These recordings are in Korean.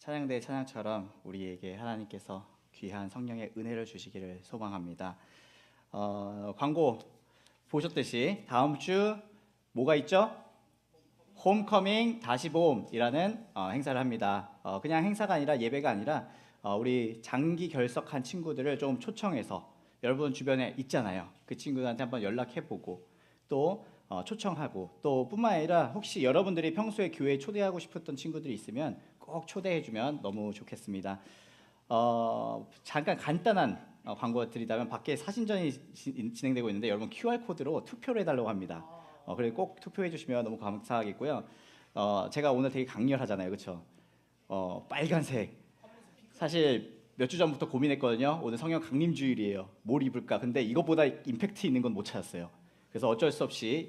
찬양대의 찬양처럼 우리에게 하나님께서 귀한 성령의 은혜를 주시기를 소망합니다. 광고 보셨듯이 다음 주 뭐가 있죠? 홈커밍 다시 봄이라는 행사를 합니다. 그냥 행사가 아니라 예배가 아니라 우리 장기 결석한 친구들을 좀 초청해서 여러분 주변에 있잖아요. 그 친구들한테 한번 연락해보고 또 초청하고 또 뿐만 아니라 혹시 여러분들이 평소에 교회에 초대하고 싶었던 친구들이 있으면 꼭 초대해주면 너무 좋겠습니다. 잠깐 간단한 광고 드리자면 밖에 사진전이 진행되고 있는데 여러분 QR코드로 투표를 해달라고 합니다. 그래서 꼭 투표해 주시면 너무 감사하겠고요. 제가 오늘 되게 강렬하잖아요, 그렇죠? 빨간색. 사실 몇 주 전부터 고민했거든요. 오늘 성령 강림주일이에요. 뭘 입을까? 근데 이것보다 임팩트 있는 건 못 찾았어요. 그래서 어쩔 수 없이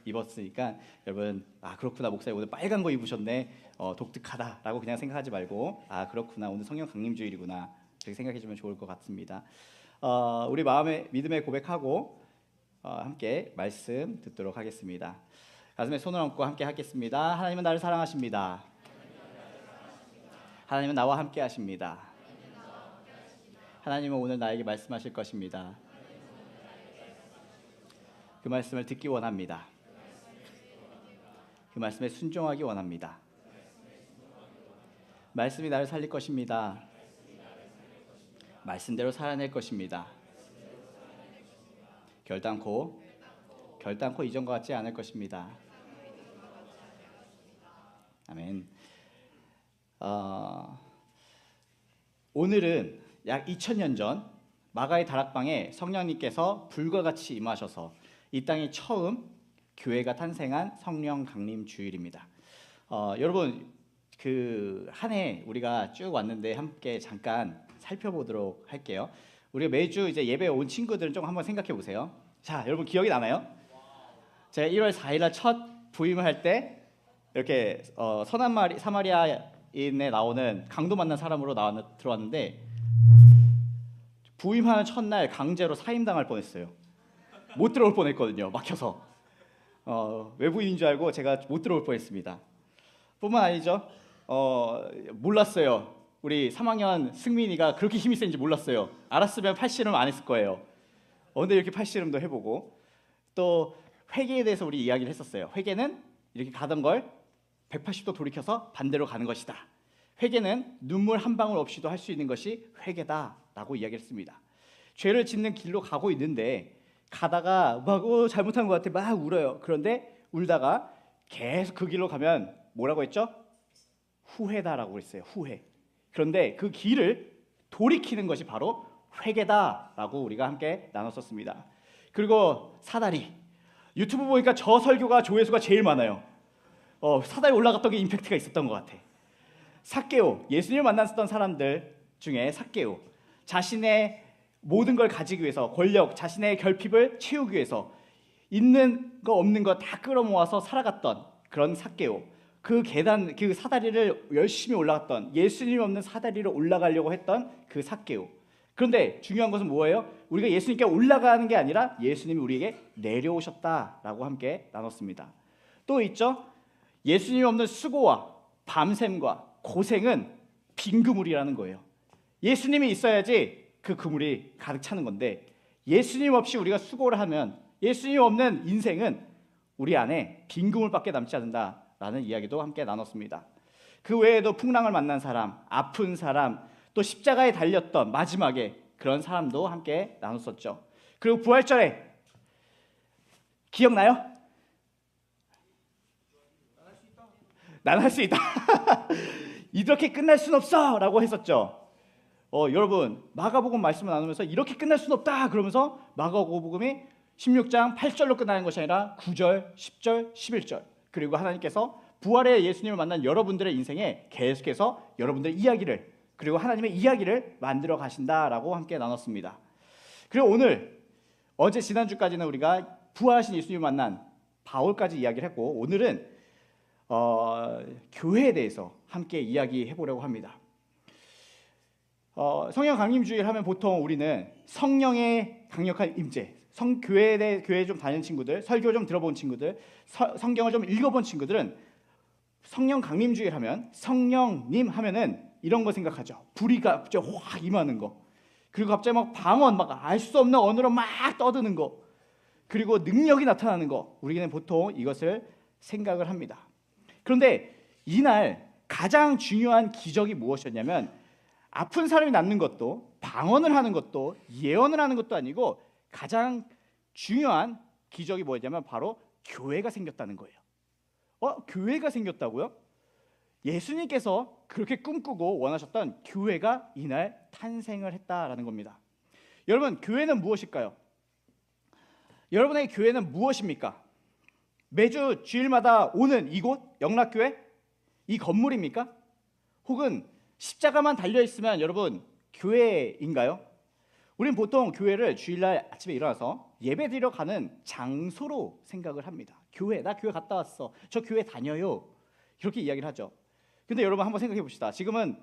입었으니까 여러분 그렇구나 목사님 오늘 빨간 거 입으셨네 독특하다라고 그냥 생각하지 말고 그렇구나 오늘 성령 강림주일이구나 그렇게 생각해 주면 좋을 것 같습니다. 우리 마음의 믿음의 고백하고 함께 말씀 듣도록 하겠습니다. 가슴에 손을 얹고 함께 하겠습니다. 하나님은 나를 사랑하십니다. 하나님은 나와 함께 하십니다. 하나님은 오늘 나에게 말씀하실 것입니다. 그 말씀을 듣기 원합니다. 그 말씀에 순종하기 원합니다. 말씀이 나를 살릴 것입니다. 말씀대로 살아낼 것입니다. 결단코 이전과 같지 않을 것입니다. 아멘. 오늘은 약 2000년 전 마가의 다락방에 성령님께서 불과 같이 임하셔서 이 땅에 처음 교회가 탄생한 성령 강림 주일입니다. 여러분 그 한 해 우리가 쭉 왔는데 함께 잠깐 살펴보도록 할게요. 우리가 매주 이제 예배에 온 친구들은 좀 한번 생각해 보세요. 자, 여러분 기억이 나나요? 제가 1월 4일 날 첫 부임을 할 때 이렇게 선한 사마리아인에 나오는 강도 만난 사람으로 들어왔는데 부임하는 첫날 강제로 사임당할 뻔했어요. 못 들어올 뻔했거든요. 막혀서 외부인인 줄 알고 제가 못 들어올 뻔했습니다. 뿐만 아니죠. 몰랐어요. 우리 3학년 승민이가 그렇게 힘이 센지 몰랐어요. 알았으면 팔씨름 안 했을 거예요. 근데 이렇게 팔씨름도 해보고 또 회개에 대해서 우리 이야기를 했었어요. 회개는 이렇게 가던 걸 180도 돌이켜서 반대로 가는 것이다. 회개는 눈물 한 방울 없이도 할 수 있는 것이 회개다라고 이야기를 했습니다. 죄를 짓는 길로 가고 있는데 가다가 막 잘못한 것 같아 막 울어요. 그런데 울다가 계속 그 길로 가면 뭐라고 했죠? 후회다라고 했어요. 후회. 그런데 그 길을 돌이키는 것이 바로 회개다라고 우리가 함께 나눴었습니다. 그리고 사다리. 유튜브 보니까 저 설교가 조회수가 제일 많아요. 사다리 올라갔던 게 임팩트가 있었던 것 같아. 삭개오. 예수님을 만났었던 사람들 중에 삭개오. 자신의 모든 걸 가지기 위해서 권력, 자신의 결핍을 채우기 위해서 있는 거 없는 거 다 끌어모아서 살아갔던 그런 삭개오. 그 계단, 그 사다리를 열심히 올라갔던 예수님 없는 사다리를 올라가려고 했던 그 삭개오. 그런데 중요한 것은 뭐예요? 우리가 예수님께 올라가는 게 아니라 예수님이 우리에게 내려오셨다라고 함께 나눴습니다. 또 있죠? 예수님 없는 수고와 밤샘과 고생은 빈 그물이라는 거예요. 예수님이 있어야지 그 그물이 가득 차는 건데 예수님 없이 우리가 수고를 하면 예수님 없는 인생은 우리 안에 빈 그물밖에 남지 않는다라는 이야기도 함께 나눴습니다. 그 외에도 풍랑을 만난 사람, 아픈 사람, 또 십자가에 달렸던 마지막에 그런 사람도 함께 나눴었죠. 그리고 부활절에 기억나요? 난 할 수 있다. 이렇게 끝날 순 없어 라고 했었죠. 여러분 마가복음 말씀을 나누면서 이렇게 끝날 순 없다 그러면서 마가복음이 16장 8절로 끝나는 것이 아니라 9절, 10절, 11절 그리고 하나님께서 부활의 예수님을 만난 여러분들의 인생에 계속해서 여러분들의 이야기를 그리고 하나님의 이야기를 만들어 가신다라고 함께 나눴습니다. 그리고 오늘 어제 지난주까지는 우리가 부활하신 예수님을 만난 바울까지 이야기를 했고 오늘은 교회에 대해서 함께 이야기해 보려고 합니다. 성령 강림주일 하면 보통 우리는 성령의 강력한 임재, 교회에 좀 다니는 친구들, 설교 좀 들어본 친구들, 성경을 좀 읽어본 친구들은 성령 강림주일 하면 성령님 하면은 이런 거 생각하죠. 불이 갑자기 확 임하는 거. 그리고 갑자기 막 방언, 막 알 수 없는 언어로 막 떠드는 거. 그리고 능력이 나타나는 거. 우리는 보통 이것을 생각을 합니다. 그런데 이날 가장 중요한 기적이 무엇이었냐면 아픈 사람이 낫는 것도 방언을 하는 것도 예언을 하는 것도 아니고 가장 중요한 기적이 뭐였냐면 바로 교회가 생겼다는 거예요. 교회가 생겼다고요? 예수님께서 그렇게 꿈꾸고 원하셨던 교회가 이날 탄생을 했다라는 겁니다. 여러분, 교회는 무엇일까요? 여러분의 교회는 무엇입니까? 매주 주일마다 오는 이곳 영락교회? 이 건물입니까? 혹은 십자가만 달려있으면 여러분 교회인가요? 우린 보통 교회를 주일날 아침에 일어나서 예배드리러 가는 장소로 생각을 합니다. 교회, 나 교회 갔다 왔어. 저 교회 다녀요. 이렇게 이야기를 하죠. 근데 여러분 한번 생각해 봅시다. 지금은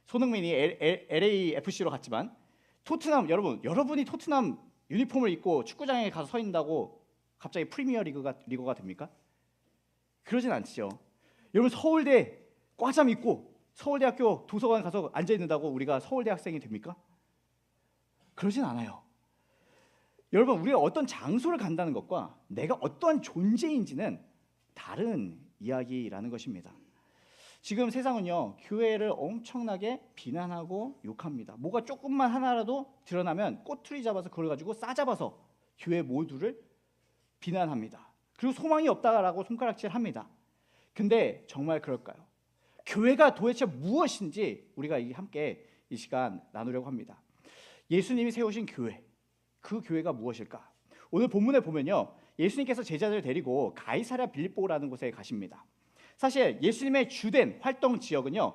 손흥민이 LAFC로 갔지만 토트넘, 여러분이 토트넘 유니폼을 입고 축구장에 가서 서 있는다고 갑자기 프리미어 리거가 됩니까? 그러진 않죠. 여러분 서울대 과잠 입고 서울대학교 도서관 가서 앉아 있는다고 우리가 서울대 학생이 됩니까? 그러진 않아요. 여러분, 우리가 어떤 장소를 간다는 것과 내가 어떠한 존재인지는 다른 이야기라는 것입니다. 지금 세상은요, 교회를 엄청나게 비난하고 욕합니다. 뭐가 조금만 하나라도 드러나면 꼬투리 잡아서 그걸 가지고 싸잡아서 교회 모두를 비난합니다. 그리고 소망이 없다라고 손가락질합니다. 근데 정말 그럴까요? 교회가 도대체 무엇인지 우리가 함께 이 시간 나누려고 합니다. 예수님이 세우신 교회, 그 교회가 무엇일까? 오늘 본문에 보면요, 예수님께서 제자들을 데리고 가이사랴 빌립보라는 곳에 가십니다. 사실 예수님의 주된 활동 지역은요,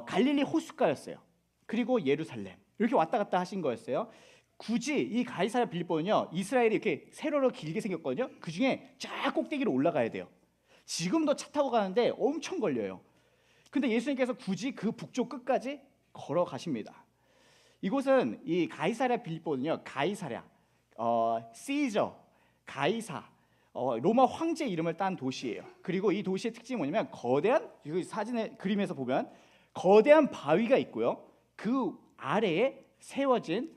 갈릴리 호숫가였어요. 그리고 예루살렘 이렇게 왔다 갔다 하신 거였어요. 굳이 이 가이사랴 빌립보는요, 이스라엘이 이렇게 세로로 길게 생겼거든요. 그 중에 쫙 꼭대기로 올라가야 돼요. 지금도 차 타고 가는데 엄청 걸려요. 근데 예수님께서 굳이 그 북쪽 끝까지 걸어가십니다. 이곳은 이 가이사랴 빌립보는요, 가이사랴, 시저, 가이사, 로마 황제 이름을 딴 도시예요. 그리고 이 도시의 특징이 뭐냐면 거대한, 이 사진의 그림에서 보면 거대한 바위가 있고요. 그 아래에 세워진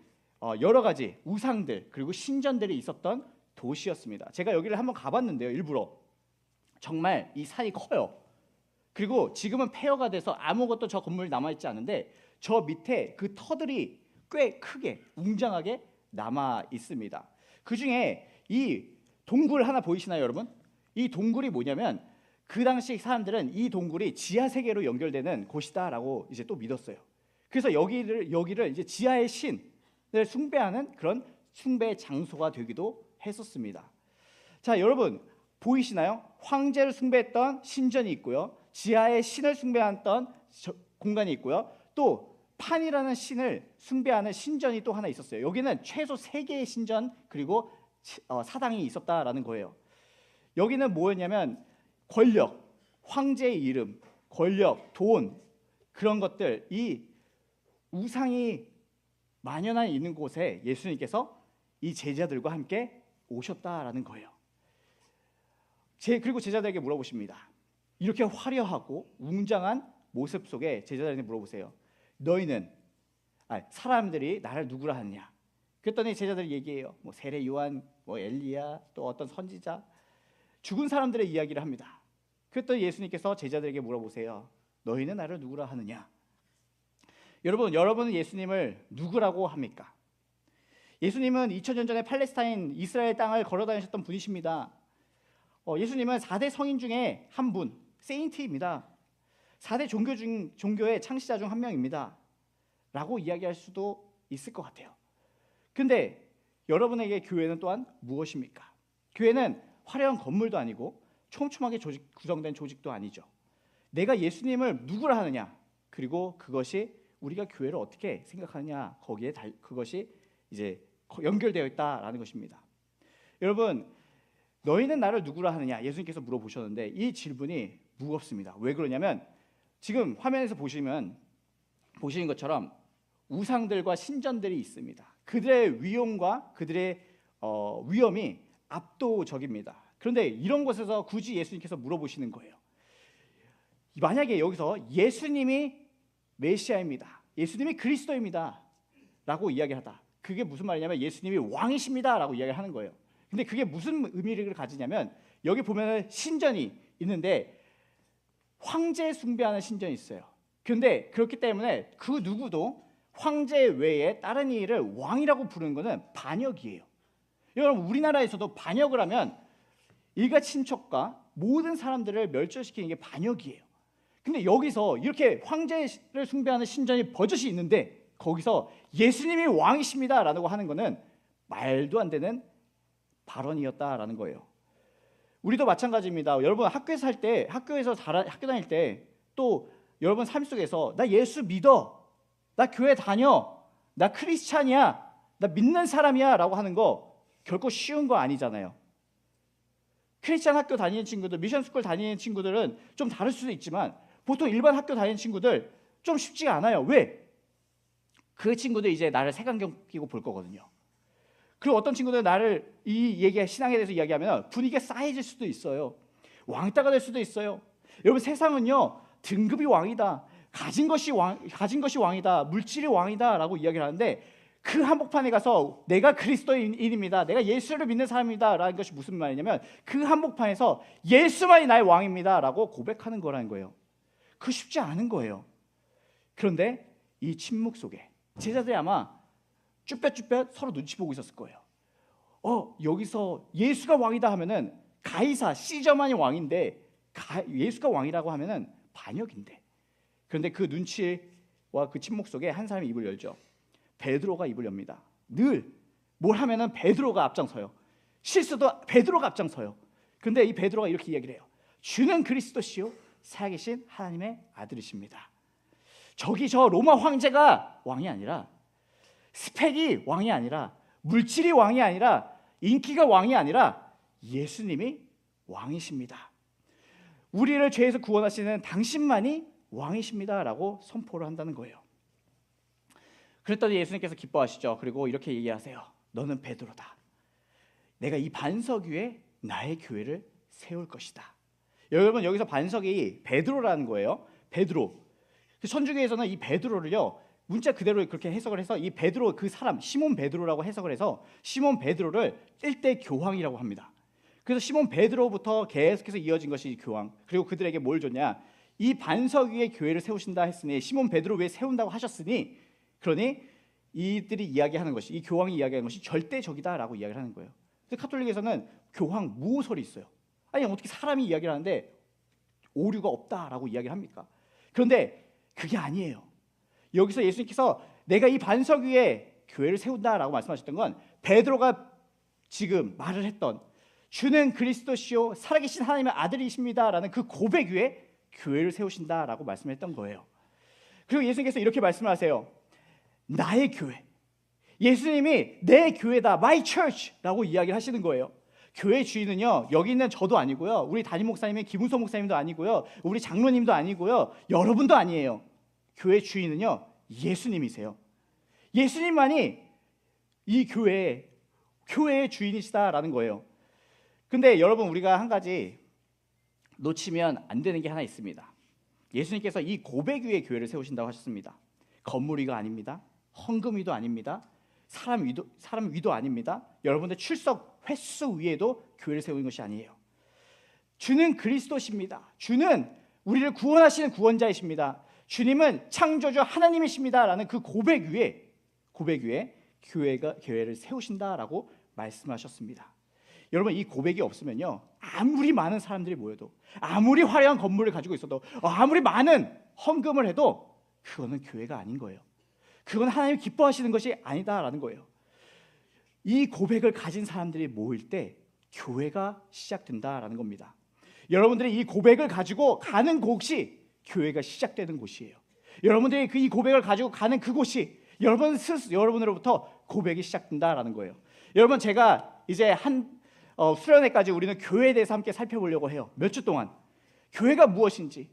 여러 가지 우상들 그리고 신전들이 있었던 도시였습니다. 제가 여기를 한번 가봤는데요, 일부러. 정말 이 산이 커요. 그리고 지금은 폐허가 돼서 아무것도 저 건물 남아있지 않은데 저 밑에 그 터들이 꽤 크게 웅장하게 남아 있습니다. 그 중에 이 동굴 하나 보이시나요, 여러분? 이 동굴이 뭐냐면 그 당시 사람들은 이 동굴이 지하 세계로 연결되는 곳이다라고 이제 또 믿었어요. 그래서 여기를 이제 지하의 신을 숭배하는 그런 숭배 장소가 되기도 했었습니다. 자, 여러분 보이시나요? 황제를 숭배했던 신전이 있고요. 지하의 신을 숭배했던 공간이 있고요. 또 판이라는 신을 숭배하는 신전이 또 하나 있었어요. 여기는 최소 3개의 신전 그리고 사당이 있었다라는 거예요. 여기는 뭐였냐면 권력, 황제의 이름, 권력, 돈 그런 것들, 이 우상이 만연해 있는 곳에 예수님께서 이 제자들과 함께 오셨다라는 거예요. 그리고 제자들에게 물어보십니다. 이렇게 화려하고 웅장한 모습 속에 제자들에게 물어보세요. 너희는 사람들이 나를 누구라 하느냐? 그랬더니 제자들이 얘기해요. 뭐 세례 요한, 뭐 엘리야, 또 어떤 선지자, 죽은 사람들의 이야기를 합니다. 그랬더니 예수님께서 제자들에게 물어보세요. 너희는 나를 누구라 하느냐? 여러분은 예수님을 누구라고 합니까? 예수님은 2000년 전에 팔레스타인 이스라엘 땅을 걸어다니셨던 분이십니다. 예수님은 4대 성인 중에 한 분, 세인트입니다. 4대 종교의 창시자 중 한 명입니다. 라고 이야기할 수도 있을 것 같아요. 근데 여러분에게 교회는 또한 무엇입니까? 교회는 화려한 건물도 아니고 촘촘하게 구성된 조직도 아니죠. 내가 예수님을 누구라 하느냐, 그리고 그것이 우리가 교회를 어떻게 생각하느냐, 거기에 그것이 이제 연결되어 있다라는 것입니다. 여러분, 너희는 나를 누구라 하느냐 예수님께서 물어보셨는데 이 질문이 무겁습니다. 왜 그러냐면 지금 화면에서 보시는 것처럼 우상들과 신전들이 있습니다. 그들의 위험과 그들의 위험이 압도적입니다. 그런데 이런 곳에서 굳이 예수님께서 물어보시는 거예요. 만약에 여기서 예수님이 메시아입니다. 예수님이 그리스도입니다. 라고 이야기하다. 그게 무슨 말이냐면 예수님이 왕이십니다. 라고 이야기를 하는 거예요. 근데 그게 무슨 의미를 가지냐면 여기 보면 신전이 있는데 황제 숭배하는 신전이 있어요. 그런데 그렇기 때문에 그 누구도 황제 외에 다른 이를 왕이라고 부르는 것은 반역이에요. 여러분 우리나라에서도 반역을 하면 일가 친척과 모든 사람들을 멸절시키는 게 반역이에요. 근데 여기서 이렇게 황제를 숭배하는 신전이 버젓이 있는데 거기서 예수님이 왕이십니다 라고 하는 것은 말도 안 되는 발언이었다라는 거예요. 우리도 마찬가지입니다. 여러분 학교 다닐 때 또 여러분 삶 속에서 나 예수 믿어, 나 교회 다녀, 나 크리스찬이야, 나 믿는 사람이야 라고 하는 거 결코 쉬운 거 아니잖아요. 크리스찬 학교 다니는 친구들, 미션 스쿨 다니는 친구들은 좀 다를 수도 있지만 보통 일반 학교 다니는 친구들 좀 쉽지가 않아요. 왜? 그 친구들 이제 나를 색안경 끼고 볼 거거든요. 그리고 어떤 친구들은 나를 신앙에 대해서 이야기하면 분위기가 싸해질 수도 있어요. 왕따가 될 수도 있어요. 여러분 세상은요 등급이 왕이다, 가진 것이 왕이다, 물질이 왕이다라고 이야기를 하는데 그 한복판에 가서 내가 그리스도인입니다, 내가 예수를 믿는 사람이다라는 것이 무슨 말이냐면 그 한복판에서 예수만이 나의 왕입니다라고 고백하는 거라는 거예요. 그 쉽지 않은 거예요. 그런데 이 침묵 속에 제자들이 아마 쭈뼛쭈뼛 서로 눈치 보고 있었을 거예요. 여기서 예수가 왕이다 하면은 가이사 시저만이 왕인데 예수가 왕이라고 하면은 반역인데. 그런데 그 눈치와 그 침묵 속에 한 사람이 입을 열죠. 베드로가 입을 엽니다. 늘 뭘 하면은 베드로가 앞장서요. 실수도 베드로가 앞장서요. 그런데 이 베드로가 이렇게 이야기를 해요. 주는 그리스도시요 살아계신 하나님의 아들이십니다. 저기 저 로마 황제가 왕이 아니라, 스펙이 왕이 아니라, 물질이 왕이 아니라, 인기가 왕이 아니라 예수님이 왕이십니다. 우리를 죄에서 구원하시는 당신만이 왕이십니다라고 선포를 한다는 거예요. 그랬더니 예수님께서 기뻐하시죠. 그리고 이렇게 얘기하세요. 너는 베드로다. 내가 이 반석 위에 나의 교회를 세울 것이다. 여러분 여기서 반석이 베드로라는 거예요. 베드로. 천주교에서는 이 베드로를요 문자 그대로 그렇게 해석을 해서 이 베드로 그 사람 시몬 베드로라고 해석을 해서 시몬 베드로를 일대 교황이라고 합니다. 그래서 시몬 베드로부터 계속해서 이어진 것이 교황. 그리고 그들에게 뭘 줬냐? 이 반석 위에 교회를 세우신다 했으니 시몬 베드로 위에 세운다고 하셨으니 그러니 이들이 이야기하는 것이, 이 교황이 이야기하는 것이 절대적이다라고 이야기를 하는 거예요. 그래서 카톨릭에서는 교황 무호설이 있어요. 아니 어떻게 사람이 이야기를 하는데 오류가 없다라고 이야기를 합니까? 그런데 그게 아니에요. 여기서 예수님께서 내가 이 반석 위에 교회를 세운다라고 말씀하셨던 건 베드로가 지금 말을 했던 주는 그리스도시요 살아계신 하나님의 아들이십니다라는 그 고백 위에 교회를 세우신다라고 말씀했던 거예요. 그리고 예수님께서 이렇게 말씀하세요. 나의 교회. 예수님이 내 교회다, my church라고 이야기를 하시는 거예요. 교회 주인은요 여기 있는 저도 아니고요, 우리 담임 목사님인 김은서 목사님도 아니고요, 우리 장로님도 아니고요, 여러분도 아니에요. 교회 주인은요 예수님이세요. 예수님만이 이 교회의 주인이시다라는 거예요. 근데 여러분 우리가 한 가지 놓치면 안 되는 게 하나 있습니다. 예수님께서 이 고백 위에 교회를 세우신다고 하셨습니다. 건물 위가 아닙니다. 헌금 위도 아닙니다. 사람 위도 아닙니다. 여러분들 출석 횟수 위에도 교회를 세우는 것이 아니에요. 주는 그리스도십니다. 주는 우리를 구원하시는 구원자이십니다. 주님은 창조주 하나님이십니다라는 그 고백 위에 교회를 세우신다라고 말씀하셨습니다. 여러분 이 고백이 없으면요 아무리 많은 사람들이 모여도, 아무리 화려한 건물을 가지고 있어도, 아무리 많은 헌금을 해도 그거는 교회가 아닌 거예요. 그건 하나님이 기뻐하시는 것이 아니다라는 거예요. 이 고백을 가진 사람들이 모일 때 교회가 시작된다라는 겁니다. 여러분들이 이 고백을 가지고 가는 곳이 교회가 시작되는 곳이에요. 여러분들이 이 고백을 가지고 가는 그곳이 여러분으로부터 고백이 시작된다라는 거예요. 여러분 제가 이제 수련회까지 우리는 교회에 대해서 함께 살펴보려고 해요. 몇 주 동안 교회가 무엇인지,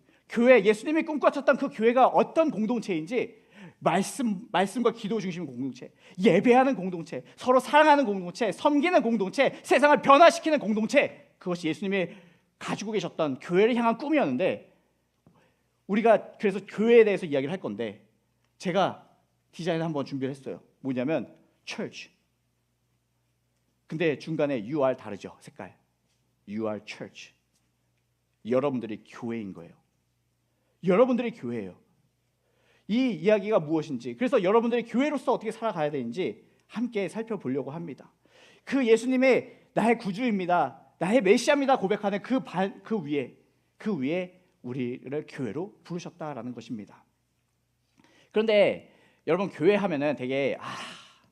예수님이 꿈꿔쳤던 그 교회가 어떤 공동체인지, 말씀과 기도 중심의 공동체, 예배하는 공동체, 서로 사랑하는 공동체, 섬기는 공동체, 세상을 변화시키는 공동체, 그것이 예수님이 가지고 계셨던 교회를 향한 꿈이었는데 우리가 그래서 교회에 대해서 이야기를 할 건데 제가 디자인을 한번 준비를 했어요. 뭐냐면 church. 근데 중간에 you are 다르죠, 색깔. You are church. 여러분들이 교회인 거예요. 여러분들이 교회예요. 이 이야기가 무엇인지, 그래서 여러분들이 교회로서 어떻게 살아가야 되는지 함께 살펴보려고 합니다. 그 예수님의 나의 구주입니다, 나의 메시아입니다 고백하는 그 위에 우리를 교회로 부르셨다라는 것입니다. 그런데 여러분, 교회 하면은 되게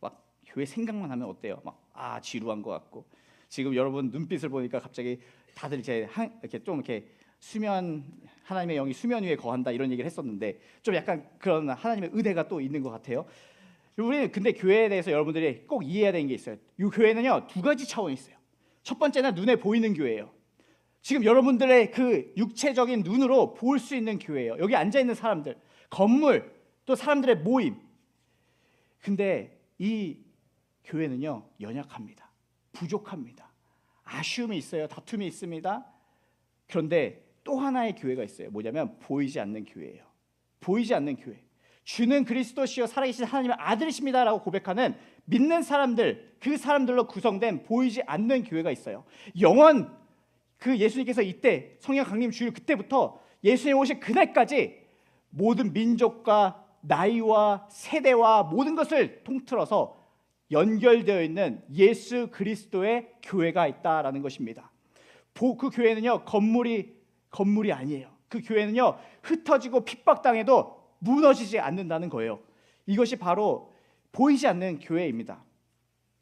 막 교회 생각만 하면 어때요? 막 지루한 것 같고, 지금 여러분 눈빛을 보니까 갑자기 다들 이제 이렇게 좀 이렇게 하나님의 영이 수면 위에 거한다 이런 얘기를 했었는데 좀 약간 그런 하나님의 의대가 또 있는 것 같아요. 우리는 근데 교회에 대해서 여러분들이 꼭 이해해야 되는 게 있어요. 이 교회는요, 두 가지 차원이 있어요. 첫 번째는 눈에 보이는 교회예요. 지금 여러분들의 그 육체적인 눈으로 볼 수 있는 교회예요. 여기 앉아 있는 사람들, 건물, 또 사람들의 모임. 근데 이 교회는요, 연약합니다. 부족합니다. 아쉬움이 있어요. 다툼이 있습니다. 그런데 또 하나의 교회가 있어요. 뭐냐면 보이지 않는 교회예요. 보이지 않는 교회. 주는 그리스도시요 살아계신 하나님의 아들이십니다라고 고백하는 믿는 사람들, 그 사람들로 구성된 보이지 않는 교회가 있어요. 영원 그 예수님께서 이때 성령 강림 주일 그때부터 예수님 오실 그날까지 모든 민족과 나이와 세대와 모든 것을 통틀어서 연결되어 있는 예수 그리스도의 교회가 있다라는 것입니다. 그 교회는요, 건물이 아니에요. 그 교회는요, 흩어지고 핍박당해도 무너지지 않는다는 거예요. 이것이 바로 보이지 않는 교회입니다.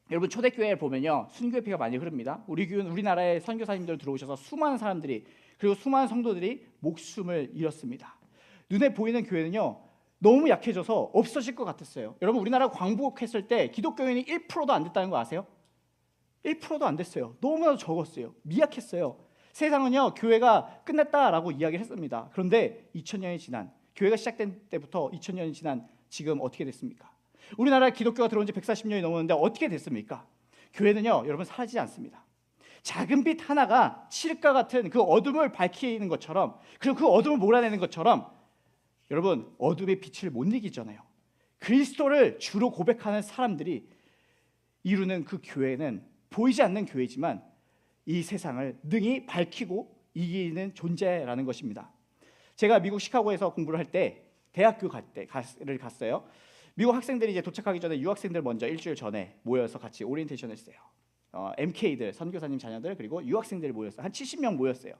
여러분, 초대교회에 보면요, 순교의 피가 많이 흐릅니다. 우리나라에 선교사님들 들어오셔서 수많은 사람들이, 그리고 수많은 성도들이 목숨을 잃었습니다. 눈에 보이는 교회는요, 너무 약해져서 없어질 것 같았어요. 여러분, 우리나라 광복했을 때 기독교인이 1%도 안 됐다는 거 아세요? 1%도 안 됐어요. 너무나도 적었어요. 미약했어요. 세상은요, 교회가 끝났다라고 이야기를 했습니다. 그런데 2000년이 지난, 교회가 시작된 때부터 2000년이 지난 지금 어떻게 됐습니까? 우리나라에 기독교가 들어온 지 140년이 넘었는데 어떻게 됐습니까? 교회는요, 여러분, 사라지지 않습니다. 작은 빛 하나가 칠흑과 같은 그 어둠을 밝히는 것처럼, 그리고 그 어둠을 몰아내는 것처럼, 여러분, 어둠의 빛을 못 이기잖아요. 그리스도를 주로 고백하는 사람들이 이루는 그 교회는 보이지 않는 교회지만 이 세상을 능히 밝히고 이기는 존재라는 것입니다. 제가 미국 시카고에서 공부를 할 때 대학교 를 갔어요. 미국 학생들이 이제 도착하기 전에 유학생들 먼저 일주일 전에 모여서 같이 오리엔테이션을 했어요. MK들, 선교사님 자녀들, 그리고 유학생들이 모였어요. 한 70명 모였어요.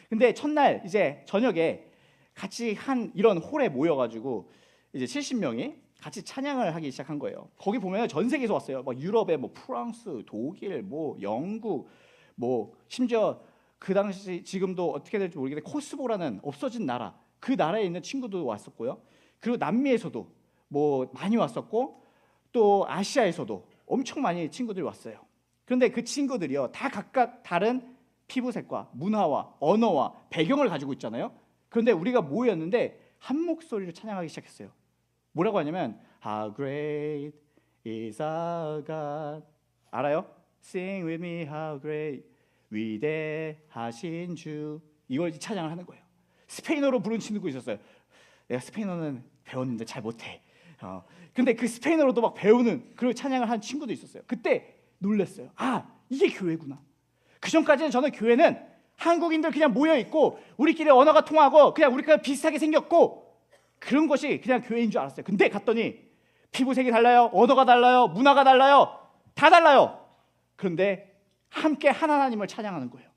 근데 첫날 이제 저녁에 같이 한 이런 홀에 모여가지고 이제 70명이 같이 찬양을 하기 시작한 거예요. 거기 보면 전 세계에서 왔어요. 막 유럽에 뭐 프랑스, 독일, 뭐 영국, 뭐 심지어 그 당시 지금도 어떻게 될지 모르겠는데 코스보라는 없어진 나라, 그 나라에 있는 친구도 왔었고요. 그리고 남미에서도 뭐 많이 왔었고, 또 아시아에서도 엄청 많이 친구들이 왔어요. 그런데 그 친구들이요, 다 각각 다른 피부색과 문화와 언어와 배경을 가지고 있잖아요. 그런데 우리가 모였는데 한 목소리로 찬양하기 시작했어요. 뭐라고 하냐면 How great is our God. 알아요? Sing with me how great, 위대하신 주. 이걸 찬양을 하는 거예요. 스페인어로 부른 친구가 있었어요. 내가 스페인어는 배웠는데 잘 못해. 근데 그 스페인어로도 막 배우는 그런 찬양을 한 친구도 있었어요. 그때 놀랐어요. 이게 교회구나. 그 전까지는 저는 교회는 한국인들 그냥 모여 있고 우리끼리 언어가 통하고 그냥 우리가 비슷하게 생겼고 그런 것이 그냥 교회인 줄 알았어요. 근데 갔더니 피부색이 달라요, 언어가 달라요, 문화가 달라요, 다 달라요. 그런데 함께 한 하나님을 찬양하는 거예요.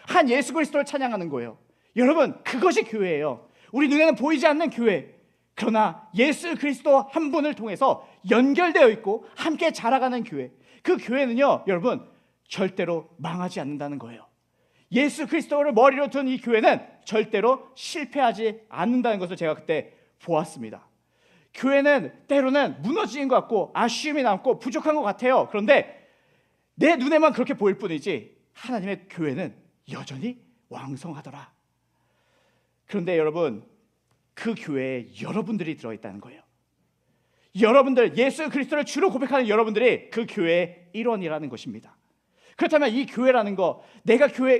한 예수 그리스도를 찬양하는 거예요. 여러분, 그것이 교회예요. 우리 눈에는 보이지 않는 교회. 그러나 예수 그리스도 한 분을 통해서 연결되어 있고 함께 자라가는 교회. 그 교회는요, 여러분, 절대로 망하지 않는다는 거예요. 예수 그리스도를 머리로 둔 이 교회는 절대로 실패하지 않는다는 것을 제가 그때 보았습니다. 교회는 때로는 무너지는 것 같고 아쉬움이 남고 부족한 것 같아요. 그런데 내 눈에만 그렇게 보일 뿐이지 하나님의 교회는 여전히 왕성하더라. 그런데 여러분, 그 교회에 여러분들이 들어있다는 거예요. 여러분들, 예수 그리스도를 주로 고백하는 여러분들이 그 교회의 일원이라는 것입니다. 그렇다면 이 교회라는 거,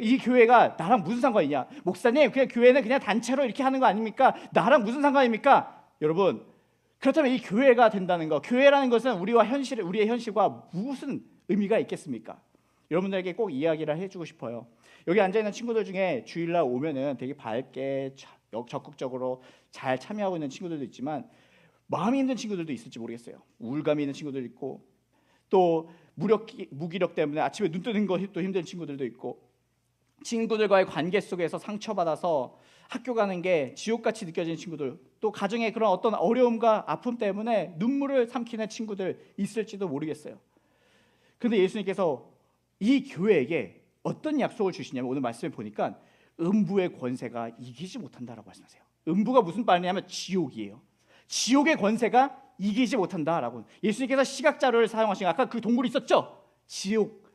이 교회가 나랑 무슨 상관이냐? 목사님, 그냥 교회는 그냥 단체로 이렇게 하는 거 아닙니까? 나랑 무슨 상관입니까? 여러분, 그렇다면 이 교회가 된다는 거, 교회라는 것은 우리의 현실과 무슨 의미가 있겠습니까? 여러분들에게 꼭 이야기를 해주고 싶어요. 여기 앉아 있는 친구들 중에 주일날 오면은 되게 밝게 적극적으로 잘 참여하고 있는 친구들도 있지만 마음이 힘든 친구들도 있을지 모르겠어요. 우울감이 있는 친구들도 있고, 또 무기력 때문에 아침에 눈 뜨는 것이 또 힘든 친구들도 있고, 친구들과의 관계 속에서 상처받아서 학교 가는 게 지옥같이 느껴지는 친구들, 또 가정의 그런 어떤 어려움과 아픔 때문에 눈물을 삼키는 친구들 있을지도 모르겠어요. 그런데 예수님께서 이 교회에게 어떤 약속을 주시냐면, 오늘 말씀에 보니까 음부의 권세가 이기지 못한다라고 말씀하세요. 음부가 무슨 말이냐면 지옥이에요. 지옥의 권세가 이기지 못한다라고. 예수님께서 시각자료를 사용하신, 아까 그 동굴이 있었죠? 지옥,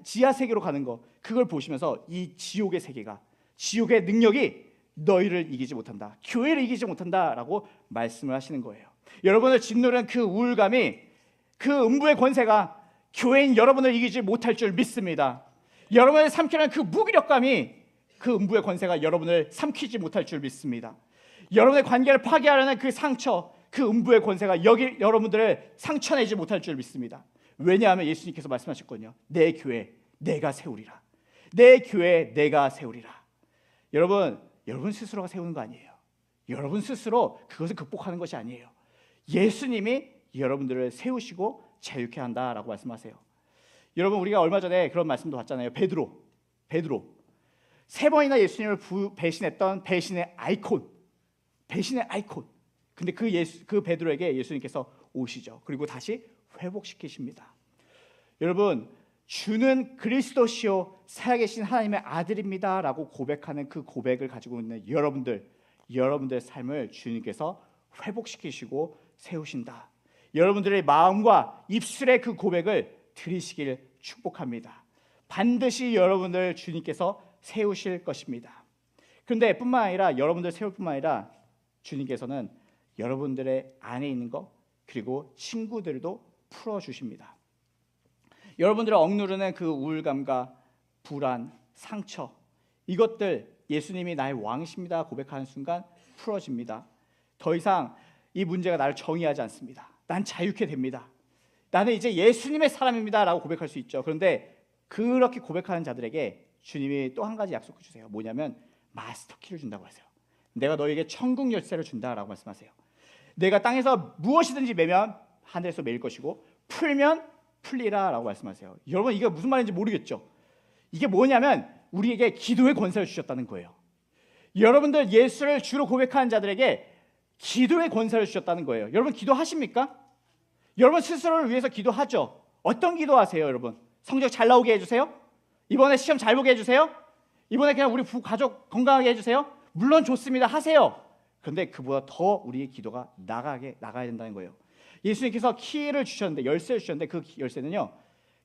지하 세계로 가는 거, 그걸 보시면서 이 지옥의 세계가, 지옥의 능력이 너희를 이기지 못한다, 교회를 이기지 못한다라고 말씀을 하시는 거예요. 여러분을 짓누르는 그 우울감이, 그 음부의 권세가 교회인 여러분을 이기지 못할 줄 믿습니다. 여러분을 삼키는 그 무기력감이, 그 음부의 권세가 여러분을 삼키지 못할 줄 믿습니다. 여러분의 관계를 파괴하려는 그 상처, 그 음부의 권세가 여러분들을 상처내지 못할 줄 믿습니다. 왜냐하면 예수님께서 말씀하셨거든요. 내 교회 내가 세우리라. 내 교회 내가 세우리라. 여러분 스스로가 세우는 거 아니에요. 여러분 스스로 그것을 극복하는 것이 아니에요. 예수님이 여러분들을 세우시고 자유케 한다라고 말씀하세요. 여러분, 우리가 얼마 전에 그런 말씀도 봤잖아요. 베드로 3번이나 예수님을 배신했던 배신의 아이콘. 근데 그 베드로에게 예수님께서 오시죠. 그리고 다시 회복시키십니다. 여러분, 주는 그리스도시요 살아계신 하나님의 아들입니다라고 고백하는 그 고백을 가지고 있는 여러분들의 삶을 주님께서 회복시키시고 세우신다. 여러분들의 마음과 입술의 그 고백을 들으시길 축복합니다. 반드시 여러분들 주님께서 세우실 것입니다. 그런데 뿐만 아니라, 여러분들 세울 뿐만 아니라 주님께서는 여러분들의 안에 있는 것, 그리고 친구들도 풀어주십니다. 여러분들을 억누르는 그 우울감과 불안, 상처, 이것들 예수님이 나의 왕이십니다 고백하는 순간 풀어집니다. 더 이상 이 문제가 나를 정의하지 않습니다. 난 자유케 됩니다. 나는 이제 예수님의 사람입니다 라고 고백할 수 있죠. 그런데 그렇게 고백하는 자들에게 주님이 또 한 가지 약속해 주세요. 뭐냐면 마스터키를 준다고 하세요. 내가 너에게 천국 열쇠를 준다라고 말씀하세요. 내가 땅에서 무엇이든지 매면 하늘에서 매일 것이고 풀면 풀리라라고 말씀하세요. 여러분, 이게 무슨 말인지 모르겠죠? 이게 뭐냐면 우리에게 기도의 권세를 주셨다는 거예요. 여러분들 예수를 주로 고백하는 자들에게 기도의 권세를 주셨다는 거예요. 여러분, 기도하십니까? 여러분 스스로를 위해서 기도하죠. 어떤 기도하세요? 여러분, 성적 잘 나오게 해주세요. 이번에 시험 잘 보게 해주세요. 이번에 그냥 우리 가족 건강하게 해주세요. 물론 좋습니다. 하세요. 그런데 그보다 더 우리의 기도가 나가야 된다는 거예요. 예수님께서 키를 주셨는데, 열쇠를 주셨는데, 그 열쇠는요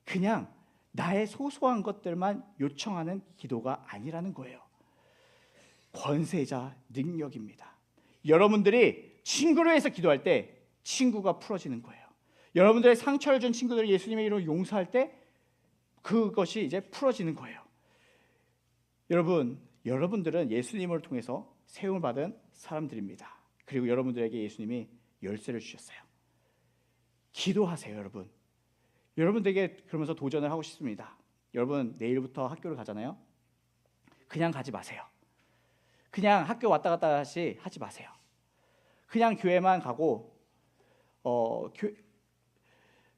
그냥 나의 소소한 것들만 요청하는 기도가 아니라는 거예요. 권세자 능력입니다. 여러분들이 친구를 위해서 기도할 때 친구가 풀어지는 거예요. 여러분들의 상처를 준 친구들을 예수님의 이름으로 용서할 때 그것이 이제 풀어지는 거예요. 여러분들은 예수님을 통해서 세움을 받은 사람들입니다. 그리고 여러분들에게 예수님이 열쇠를 주셨어요. 기도하세요. 여러분들에게 그러면서 도전을 하고 싶습니다. 여러분, 내일부터 학교를 가잖아요. 그냥 가지 마세요. 그냥 학교 왔다 갔다 하지 마세요. 그냥 교회만 가고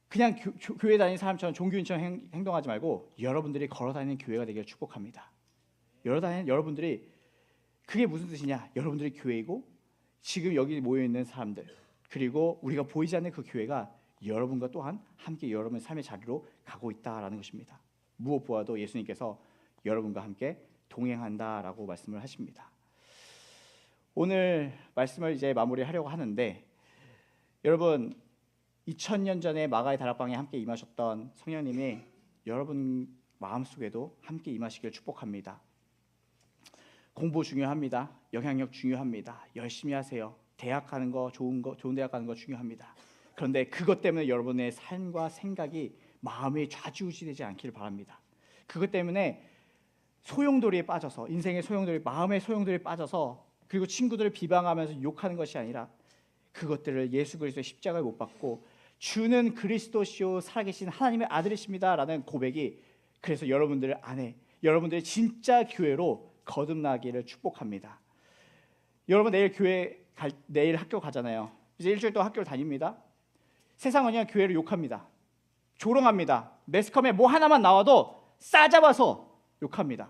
그냥 교회 다니는 사람처럼 종교인처럼 행동하지 말고 여러분들이 걸어다니는 교회가 되기를 축복합니다. 여러분들이, 그게 무슨 뜻이냐? 여러분들이 교회이고 지금 여기 모여있는 사람들, 그리고 우리가 보이지 않는 그 교회가 여러분과 또한 함께 여러분의 삶의 자리로 가고 있다라는 것입니다. 무엇보다도 예수님께서 여러분과 함께 동행한다라고 말씀을 하십니다. 오늘 말씀을 이제 마무리하려고 하는데, 여러분 2000년 전에 마가의 다락방에 함께 임하셨던 성령님이 여러분 마음속에도 함께 임하시길 축복합니다. 공부 중요합니다. 영향력 중요합니다. 열심히 하세요. 대학 가는 거, 좋은 대학 가는 거 중요합니다. 그런데 그것 때문에 여러분의 삶과 생각이 마음이 좌지우지되지 않기를 바랍니다. 그것 때문에 소용돌이에 빠져서, 인생의 소용돌이, 마음의 소용돌이에 빠져서, 그리고 친구들을 비방하면서 욕하는 것이 아니라 그것들을 예수 그리스도의 십자가에 못 박고 주는 그리스도시요 살아계신 하나님의 아들이십니다라는 고백이, 그래서 여러분들 안에 여러분들의 진짜 교회로 거듭나기를 축복합니다. 여러분 내일 학교 가잖아요. 이제 일주일 동안 학교를 다닙니다. 세상은 그냥 교회를 욕합니다. 조롱합니다. 매스컴에 뭐 하나만 나와도 싸잡아서 욕합니다.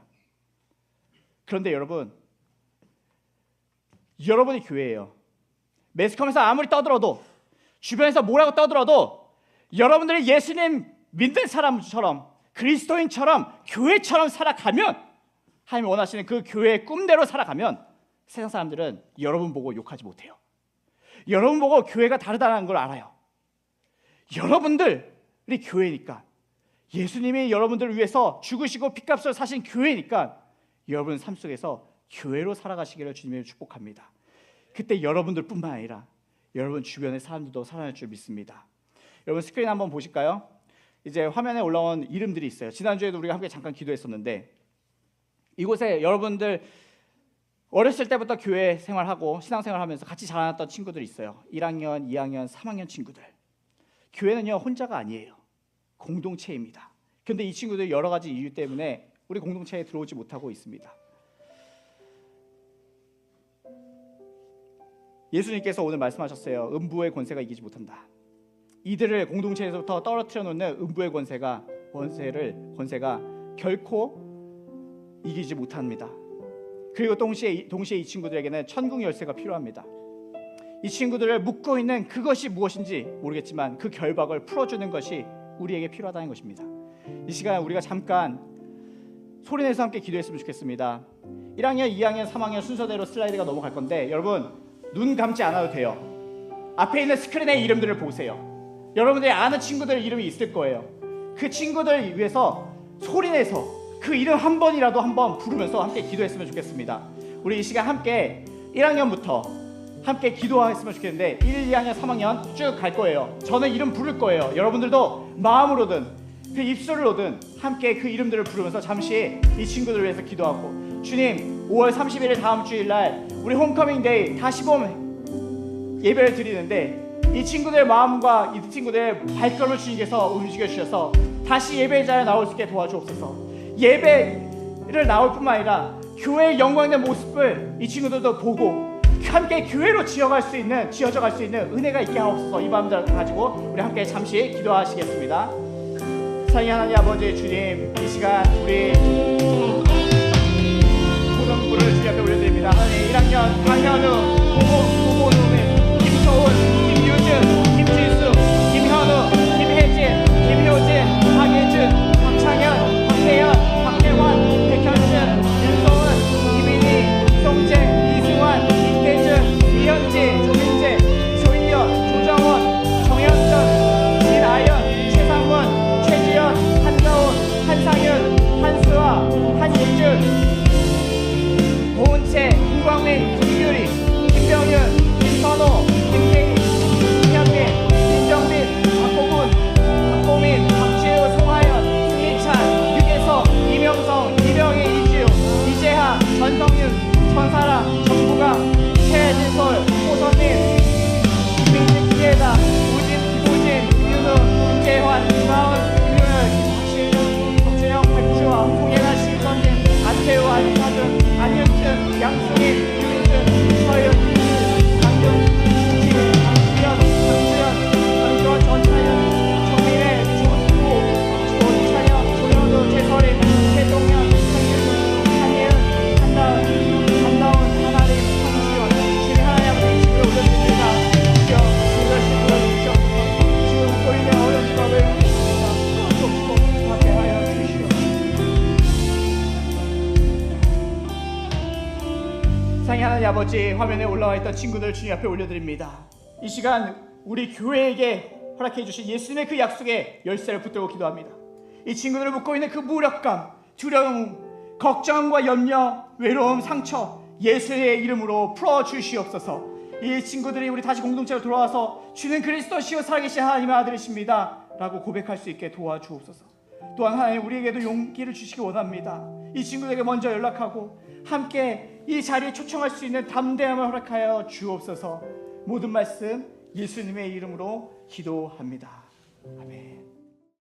그런데 여러분이 교회예요. 매스컴에서 아무리 떠들어도, 주변에서 뭐라고 떠들어도 여러분들이 예수님 믿는 사람처럼, 그리스도인처럼, 교회처럼 살아가면, 하나님 원하시는 그 교회의 꿈대로 살아가면 세상 사람들은 여러분 보고 욕하지 못해요. 여러분 보고 교회가 다르다는 걸 알아요. 여러분들이 교회니까, 예수님이 여러분들을 위해서 죽으시고 핏값을 사신 교회니까 여러분 삶 속에서 교회로 살아가시기를 주님을 축복합니다. 그때 여러분들뿐만 아니라 여러분 주변의 사람들도 살아날 줄 믿습니다. 여러분 스크린 한번 보실까요? 이제 화면에 올라온 이름들이 있어요. 지난주에도 우리가 함께 잠깐 기도했었는데, 이곳에 여러분들 어렸을 때부터 교회 생활하고 신앙생활하면서 같이 자라났던 친구들이 있어요. 1학년, 2학년, 3학년 친구들. 교회는요 혼자가 아니에요. 공동체입니다. 그런데 이 친구들이 여러 가지 이유 때문에 우리 공동체에 들어오지 못하고 있습니다. 예수님께서 오늘 말씀하셨어요. 음부의 권세가 이기지 못한다. 이들을 공동체에서부터 떨어뜨려 놓는 음부의 권세가 결코 이기지 못합니다. 그리고 동시에 이 친구들에게는 천국 열쇠가 필요합니다. 이 친구들을 묶고 있는 그것이 무엇인지 모르겠지만 그 결박을 풀어주는 것이 우리에게 필요하다는 것입니다. 이 시간 우리가 잠깐 소리내서 함께 기도했으면 좋겠습니다. 1학년, 2학년, 3학년 순서대로 슬라이드가 넘어갈 건데, 여러분 눈 감지 않아도 돼요. 앞에 있는 스크린에 이름들을 보세요. 여러분들이 아는 친구들 이름이 있을 거예요. 그 친구들 위해서 소리내서 그 이름 한 번이라도 한번 부르면서 함께 기도했으면 좋겠습니다. 우리 이 시간 함께 1학년부터 함께 기도했으면 좋겠는데 1, 2학년, 3학년 쭉 갈 거예요. 저는 이름 부를 거예요. 여러분들도 마음으로든 그 입술로든 함께 그 이름들을 부르면서 잠시 이 친구들을 위해서 기도하고, 주님 5월 31일 다음 주일날 우리 홈커밍 데이 다시 봄 예배를 드리는데, 이 친구들의 마음과 이 친구들의 발걸음을 주님께서 움직여 주셔서 다시 예배 자리에 나올 수 있게 도와주옵소서. 예배를 나올 뿐만 아니라 교회의 영광 있는 모습을 이 친구들도 보고 함께 교회로 지어져 갈 수 있는 은혜가 있게 하옵소서. 이 마음들 가지고 우리 함께 잠시 기도하시겠습니다. 사랑의 하나님 아버지 주님, 이 시간 우리 고등부를 주님 앞에 올려드립니다. 하나님 1학년 강현우, 고고노민, 김서훈, 김유준, 김진수, 김현우, 김혜진, 김효진, 박예준, 박창현, 박혜연, 박혜환, 백현준, 윤성은, 이민희, 이성재, 이승환, 이태준, 이현지, 조민재, 조인현, 조정원, 정현전, 김아연, 최상원, 최지연, 한가온, 한상윤, 한수아, 한예준, 고은채, 김광민, 김유리, 김병윤, 김선호, 김태희, 김현민, 김정민, 박호군, 박호민, 박지우, 송하연, 승민찬, 유계석, 이명성, 이병희, 이지우, 이재하, 전성윤, 전사랑, 정부가, 최진솔, 호선민, 김민진, 김예다, 우진, 김윤우, 김재환, 김하은, 김효열, 김박실윤, 박준영, 백주화, 송예나, 신선진, 안태우, 안사준, 안윤준, 양승희, 유민준, 서윤, 강준, 김지혜, 강수연, 강주연, 전차연, 정민혜, 조수호, 조찬영, 조현우, 최설인, 최동현, 한윤우, 한예은, 한나은, 한아림, 황지원, 주님 하나님 집을 올려드립니다. 주여 이것이 불러주시옵소서. 지금 소리내 어려운 수업을 해주십니다. 축복 하게 하여 주시옵소서. 사랑의 하나님 아버지, 화면에 올라와 있던 친구들 주님 앞에 올려드립니다. 이 시간 우리 교회에게 허락해 주신 예수님의 그 약속에 열쇠를 붙들고 기도합니다. 이 친구들을 묶고 있는 그 무력감, 두려움, 걱정과 염려, 외로움, 상처 예수의 이름으로 풀어주시옵소서. 이 친구들이 우리 다시 공동체로 돌아와서 주는 그리스도시요 살아계신 하나님의 아들이십니다 라고 고백할 수 있게 도와주옵소서. 또한 하나님, 우리에게도 용기를 주시기 원합니다. 이 친구에게 먼저 연락하고 함께 이 자리에 초청할 수 있는 담대함을 허락하여 주옵소서. 모든 말씀 예수님의 이름으로 기도합니다.